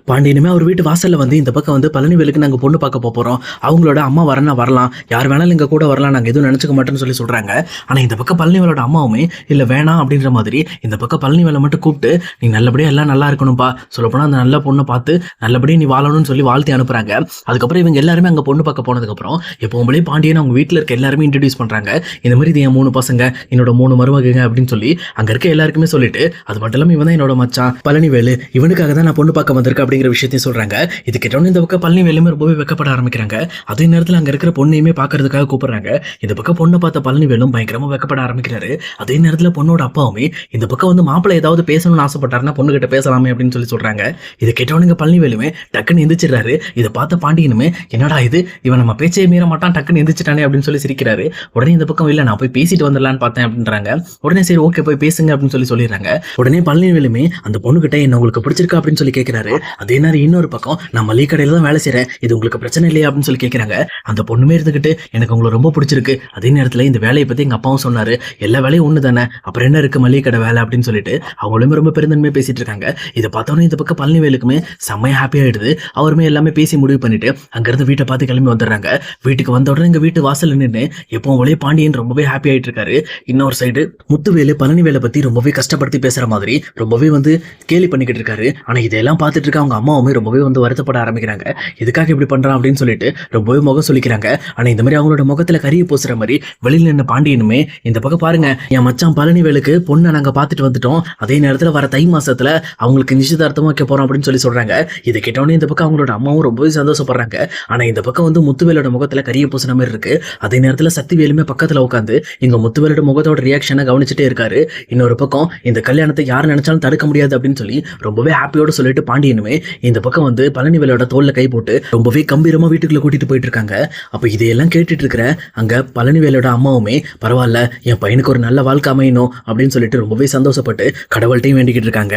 பாண்டியனுமே அவர் வீட்டு வாசல்ல வந்து இந்த பக்கம் வந்து பழனிவேலுக்கு நாங்க பொண்ணு பார்க்க போறோம். அவங்களோட அம்மா வரனா வரலாம். யார் வேணாலும் எங்க கூட வரலாம். நாங்க எதுவும் நினைச்சுக்க மாட்டோம்னு சொல்லி சொல்றாங்க. ஆனா இந்த பக்கம் பழனிவேலோட அம்மாவுமே இல்ல வேணாம் அப்படின்ற மாதிரி இந்த பக்கம் பழனிவேலை மட்டும் கூப்பிட்டு நீ நல்லபடியா எல்லாம் நல்லா இருக்கணும்பா. சொல்லப்போனா அந்த நல்ல பொண்ணை பார்த்து நல்லபடியா நீ வாழணும்னு சொல்லி வாழ்த்தி அனுப்புறாங்க. அதுக்கப்புறம் இவங்க எல்லாருமே அங்க பொண்ணு பார்க்க போனதுக்கு அப்புறம் எப்பவுமே பாண்டியன் அவங்க வீட்டுல இருக்க எல்லாருமே இன்ட்ரடியூஸ் பண்றாங்க. இந்த மாதிரி இது என் 3 பசங்க, என்னோட 3 மருமகங்க அப்படின்னு சொல்லி அங்க இருக்க எல்லாருக்குமே சொல்லிட்டு அது மட்டும் இல்லாம இவன் தான் என்னோட மச்சான் பழனிவேலு, இவனுக்காக தான் நான் பொண்ணு பார்க்க வந்திருக்கேன் அப்படிங்கிற விஷயத்தையும் சொல்றாங்க. இது கேட்டோன்னு இந்த பக்கம் பழனிவேலுமே ரொம்பவே வெக்கப்பட ஆரம்பிக்கிறாங்க. அதே நேரத்தில் அங்க இருக்கிற பொண்ணையுமே பார்க்கறதுக்காக கூப்பிடுறாங்க. இந்த பக்கம் பொண்ணை பார்த்த பழனிவேலும் பயங்கரமா வெக்கப்பட ஆரம்பிக்கிறாரு. அதே நேரத்தில் பொண்ணோட அப்பாவுமே இந்த பக்கம் வந்து மாப்பிள்ளை ஏதாவது பேசணும்னு ஆசைப்பட்டாருன்னா பொண்ணு கிட்ட பேசலாமே அப்படின்னு சொல்லி சொல்றாங்க. இதை கேட்டவனுங்க பழனிவேலுமே டக்குன்னு எந்திரிச்சிடறாரு. இதை பார்த்த பாண்டியனுமே என்னடா இது, இவன் நம்ம பேச்சே மீற மாட்டான், டக்குன்னு எந்திரிச்சிட்டானே அப்படின்னு சொல்லி சிரிக்கிறாரு. உடனே இந்த பக்கம் இல்ல நான் போய் பேசிட்டு வந்துடலான்னு பார்த்தேன் அப்படின்றாங்க. உடனே சரி ஓகே போய் பேசுங்க அப்படின்னு சொல்லி சொல்லிடுறாங்க. உடனே பழனிவேலுமே அந்த பொண்ணு கிட்ட என்ன உங்களுக்கு பிடிச்சிருக்கா அப்படின்னு சொல்லி கேட்கிறாரு. அதே நேரம் இன்னொரு பக்கம் நான் மளிகை கடையில தான் வேலை செய்யறேன், இது உங்களுக்கு பிரச்சனை இல்லையா அப்படின்னு சொல்லி கேட்கிறாங்க. அந்த பொண்ணுமே இருந்துகிட்டு எனக்கு உங்களை ரொம்ப பிடிச்சிருக்கு, அதே நேரத்தில் இந்த வேலையை பத்தி எங்க அப்பாவும் சொன்னாரு, எல்லா வேலையும் ஒண்ணு தானே, அப்புறம் என்ன இருக்கு மளிகை கடை வேலை அப்படின்னு சொல்லிட்டு அவங்களுமே ரொம்ப பெருந்தன்மையா பேசிட்டு இருக்காங்க. இதை பார்த்தோன்னே இந்த பக்கம் பழனிவேலுக்குமே செம்மையா ஹாப்பி ஆயிடுது. அவருமே எல்லாமே பேசி முடிவு பண்ணிட்டு அங்கிருந்து வீட்டை பார்த்து கிளம்பி வந்துடுறாங்க. வீட்டுக்கு வந்த உடனே எங்க வீட்டு வாசல் நின்று எப்பவும் ஒரே பாண்டியன் ரொம்பவே ஹாப்பி ஆயிட்டு இருக்காரு. இன்னொரு சைடு முத்துவேலு பழனிவேலை பத்தி ரொம்பவே கஷ்டப்படுத்தி பேசுற மாதிரி ரொம்பவே வந்து கேலி பண்ணிக்கிட்டு இருக்காரு. ஆனா இதெல்லாம் பார்த்துட்டு இருக்க அவங்க அம்மாவுமே ரொம்பவே வந்து வருத்தப்பட ஆரம்பிக்கிறாங்க. எதுக்காக இப்படி பண்றான் அப்படின்னு சொல்லிட்டு ரொம்பவே முகம் சொல்லிக்கிறாங்க. ஆனா இந்த மாதிரி அவங்களோட முகத்துல கரிய பூசுற மாதிரி வெளியில நின்று பாண்டியனுமே இந்த பக்கம் பாருங்க என் மச்சான் பழனிவேலுக்கு பொண்ணை நாங்க பார்த்துட்டு வந்துட்டோம், அதே நேரத்துல வர தை மாசத்துல அவங்களுக்கு நிச்சயதார்த்தமா வைக்க போறோம் அப்படின்னு சொல்லி சொல்றாங்க. இதை கேட்டோன்னே இந்த பக்கம் அவங்களோட அம்மாவும் ரொம்பவே சந்தோஷப்படுறாங்க. ஆனா இந்த பக்கம் வந்து முத்துவேலோட முகத்துல கரிய பூசுற மாதிரி இருக்கு. அதே நேரத்துல சக்திவேலுமே பக்கத்துல உட்காந்து இங்க முத்துவேலோட முகத்தோட ரியாக்ஷனை கவனிச்சுட்டே இருக்காரு. இன்னொரு பக்கம் இந்த கல்யாணத்தை யார் நினைச்சாலும் தடுக்க முடியாது அப்படின்னு சொல்லி ரொம்பவே ஹாப்பியோட சொல்லிட்டு பாண்டியனுமே இந்த பக்கம் வந்து பழனிவேலோட தோல்ல கை போட்டு ரொம்பவே கம்பீரமா வீட்டுக்குள்ள கூட்டிட்டு போயிட்டு இருக்காங்க. அப்ப இதையெல்லாம் கேட்டுட்டு இருக்கிற அங்க பழனிவேலோட அம்மாவுமே பரவாயில்ல என் பையனுக்கு ஒரு நல்ல வாழ்க்கை அமையணும் அப்படின்னு சொல்லிட்டு ரொம்பவே சந்தோஷப்பட்டு கடவுள்கிட்டையும் வேண்டிக்கிட்டு இருக்காங்க.